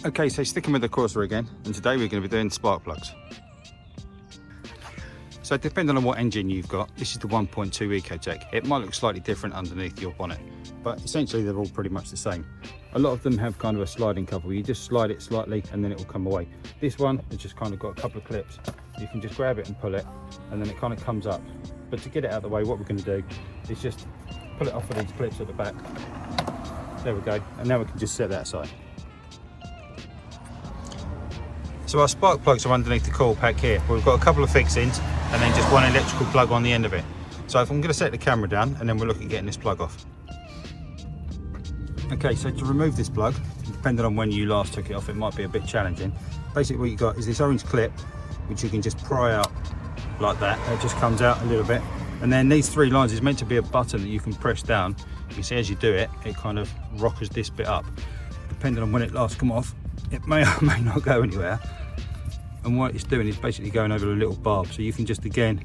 Okay, so sticking with the Corsa again, and today we're going to be doing spark plugs. So depending on what engine you've got, this is the 1.2 EcoTech. It might look slightly different underneath your bonnet, but essentially they're all pretty much the same. A lot of them have kind of a sliding cover where you just slide it slightly and then it will come away. This one has just kind of got a couple of clips. You can just grab it and pull it, and then it kind of comes up. But to get it out of the way, what we're going to do is just pull it off of these clips at the back. There we go, and now we can just set that aside. So our spark plugs are underneath the coil pack here. We've got a couple of fixings and then just one electrical plug on the end of it. So if I'm going to set the camera down, and then we'll look at getting this plug off. Okay, so to remove this plug, depending on when you last took it off, it might be a bit challenging. Basically what you've got is this orange clip, which you can just pry out like that. It just comes out a little bit. And then these three lines is meant to be a button that you can press down. You can see as you do it, it kind of rockers this bit up. Depending on when it last come off, it may or may not go anywhere. And what it's doing is basically going over a little barb. So you can just again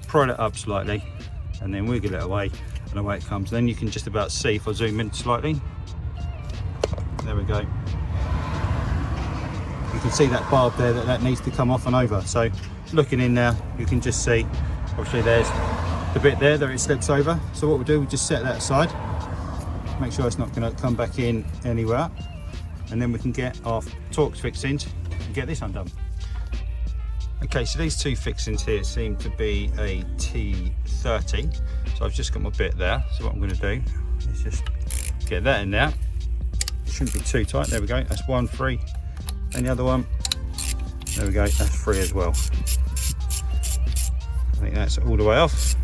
pry it up slightly and then wiggle it away, and away it comes. Then you can just about see, if I zoom in slightly, there we go. You can see that barb there, that needs to come off and over. So looking in now, you can just see, obviously there's the bit there that it slips over. So what we'll do, we just set that aside, make sure it's not going to come back in anywhere, and then we can get our Torx fixings and get this undone. Okay, so these two fixings here seem to be a T30, so I've just got my bit there. So what I'm going to do is just get that in there. It shouldn't be too tight. There we go, that's one free, and the other one, there we go, that's free as well. I think that's all the way off.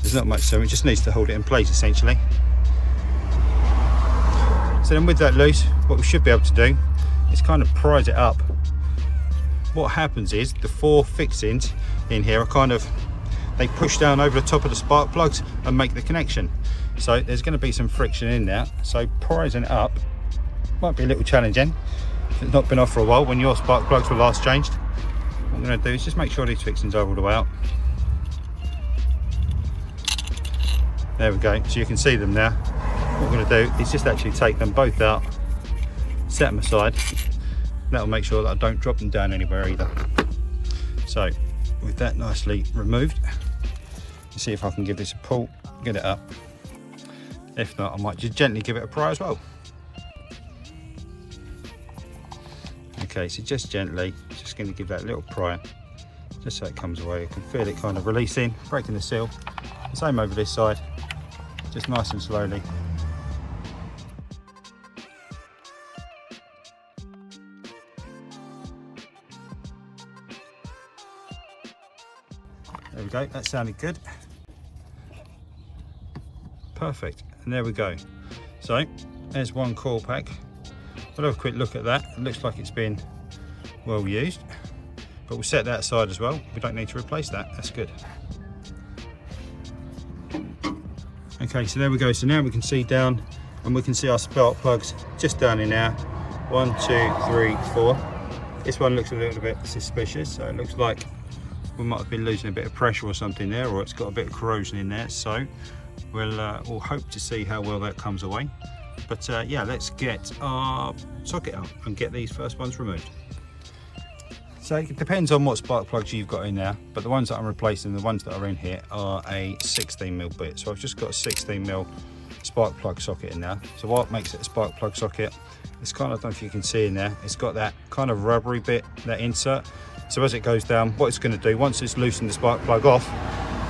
There's not much, so it just needs to hold it in place essentially. So then with that loose, what we should be able to do is kind of prise it up. What happens is the four fixings in here are kind of, they push down over the top of the spark plugs and make the connection. So there's going to be some friction in there. So prising it up might be a little challenging if it's not been off for a while, when your spark plugs were last changed. What I'm going to do is just make sure these fixings are all the way out. There we go, so you can see them now. What I'm going to do is just actually take them both out, set them aside. That'll make sure that I don't drop them down anywhere either. So with that nicely removed, let's see if I can give this a pull, get it up. If not, I might just gently give it a pry as well. Okay, so just gently, just going to give that little pry, just so it comes away. You can feel it kind of releasing, breaking the seal. The same over this side, just nice and slowly. There we go, that sounded good. Perfect, and there we go. So there's one coil pack. We'll have a quick look at that. It looks like it's been well used, but we'll set that aside as well. We don't need to replace that, that's good. Okay, so there we go. So now we can see down, and we can see our spark plugs just down in there. 1, 2, 3, 4. This one looks a little bit suspicious, so it looks like we might have been losing a bit of pressure or something there, or it's got a bit of corrosion in there. So we'll hope to see how well that comes away. But yeah, let's get our socket out and get these first ones removed. So it depends on what spark plugs you've got in there, but the ones that I'm replacing, the ones that are in here, are a 16mm bit. So I've just got a 16mm spark plug socket in there. So what makes it a spark plug socket, it's kind of, I don't know if you can see in there, it's got that kind of rubbery bit, that insert. So as it goes down, what it's going to do, once it's loosened the spark plug off,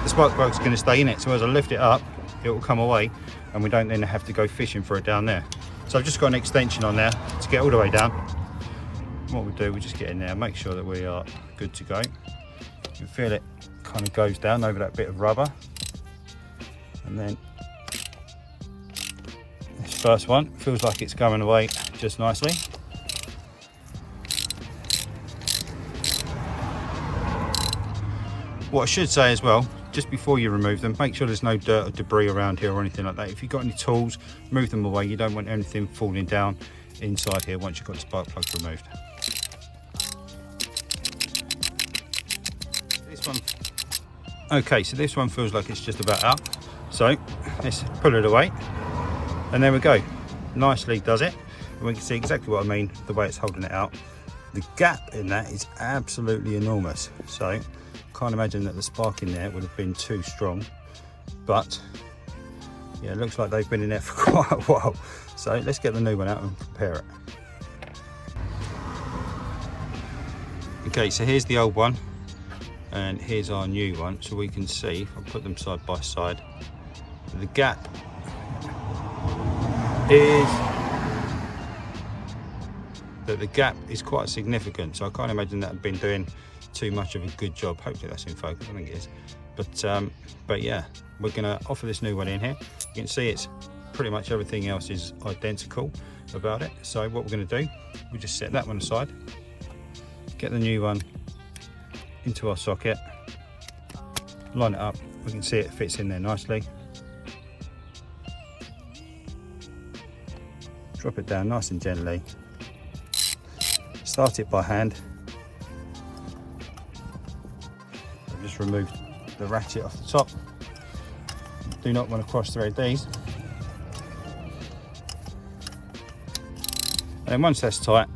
the spark plug's going to stay in it. So as I lift it up, it will come away, and we don't then have to go fishing for it down there. So I've just got an extension on there to get all the way down. What we do, we just get in there, make sure that we are good to go. You can feel it kind of goes down over that bit of rubber. And then this first one feels like it's going away just nicely. What I should say as well, just before you remove them, make sure there's no dirt or debris around here or anything like that. If you've got any tools, move them away. You don't want anything falling down inside here once you've got the spark plugs removed. This one, okay, so this one feels like it's just about out. So let's pull it away, and there we go. Nicely does it. and we can see exactly what I mean, the way it's holding it out. The gap in that is absolutely enormous, so can't imagine that the spark in there would have been too strong, but yeah, it looks like they've been in there for quite a while. So let's get the new one out and compare it. Okay, so here's the old one and here's our new one. So we can see, if I put them side by side, the gap is quite significant. So I can't imagine that I've been doing too much of a good job. Hopefully that's in focus, I think it is. But yeah, we're gonna offer this new one in here. You can see it's pretty much everything else is identical about it. So what we're gonna do, we just set that one aside, get the new one into our socket, line it up. We can see it fits in there nicely. Drop it down nice and gently. Start it by hand. I've just removed the ratchet off the top. Do not want to cross thread these. And once that's tight,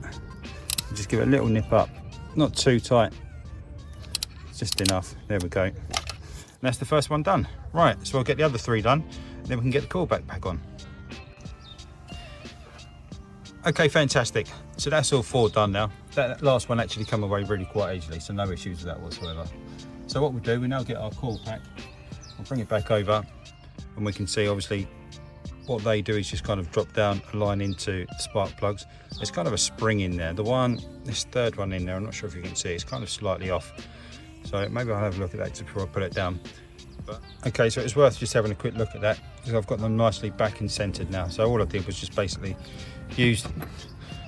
just give it a little nip up. Not too tight, just enough. There we go. And that's the first one done. Right, so I'll get the other three done, and then we can get the coil pack back on. Okay, fantastic. So that's all four done now. That last one actually come away really quite easily, so no issues with that whatsoever. So what we do, we now get our coil pack, we'll bring it back over, and we can see obviously what they do is just kind of drop down a line into the spark plugs. There's kind of a spring in there. This third one in there, I'm not sure if you can see, it's kind of slightly off. So maybe I'll have a look at that just before I put it down. But, okay, so it's worth just having a quick look at that, because I've got them nicely back and centered now. So all I did was just basically used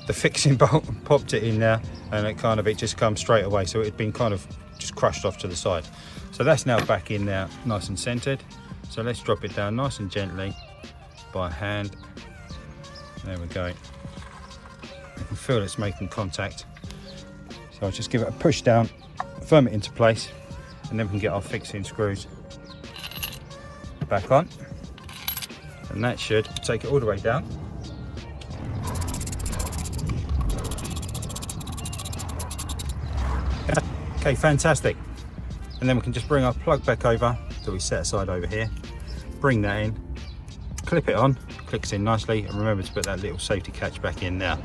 the fixing bolt and popped it in there, and it just comes straight away. So it had been kind of just crushed off to the side. So that's now back in there nice and centered. So let's drop it down nice and gently by hand. There we go. You can feel it's making contact. So I'll just give it a push down, firm it into place, and then we can get our fixing screws back on. And that should take it all the way down. Okay, fantastic. And then we can just bring our plug back over that we set aside over here, bring that in, clip it on, clicks in nicely, and remember to put that little safety catch back in now.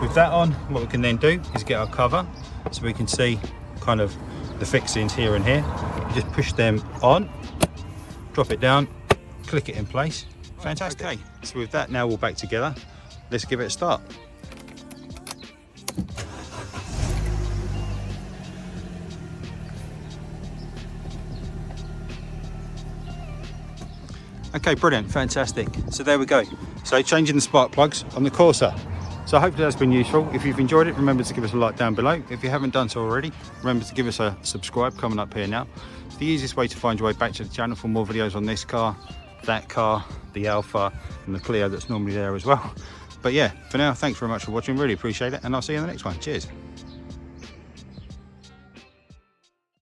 With that on, what we can then do is get our cover, so we can see kind of the fixings here and here. You just push them on, drop it down, click it in place. Fantastic. Okay, so with that now all back together, let's give it a start. Okay, brilliant, fantastic. So there we go. So changing the spark plugs on the Corsa. So hopefully that's been useful. If you've enjoyed it, remember to give us a like down below. If you haven't done so already, remember to give us a subscribe coming up here now. It's the easiest way to find your way back to the channel for more videos on this car, that car, the Alpha, and the Clio that's normally there as well. But yeah, for now, thanks very much for watching, really appreciate it, and I'll see you in the next one. Cheers.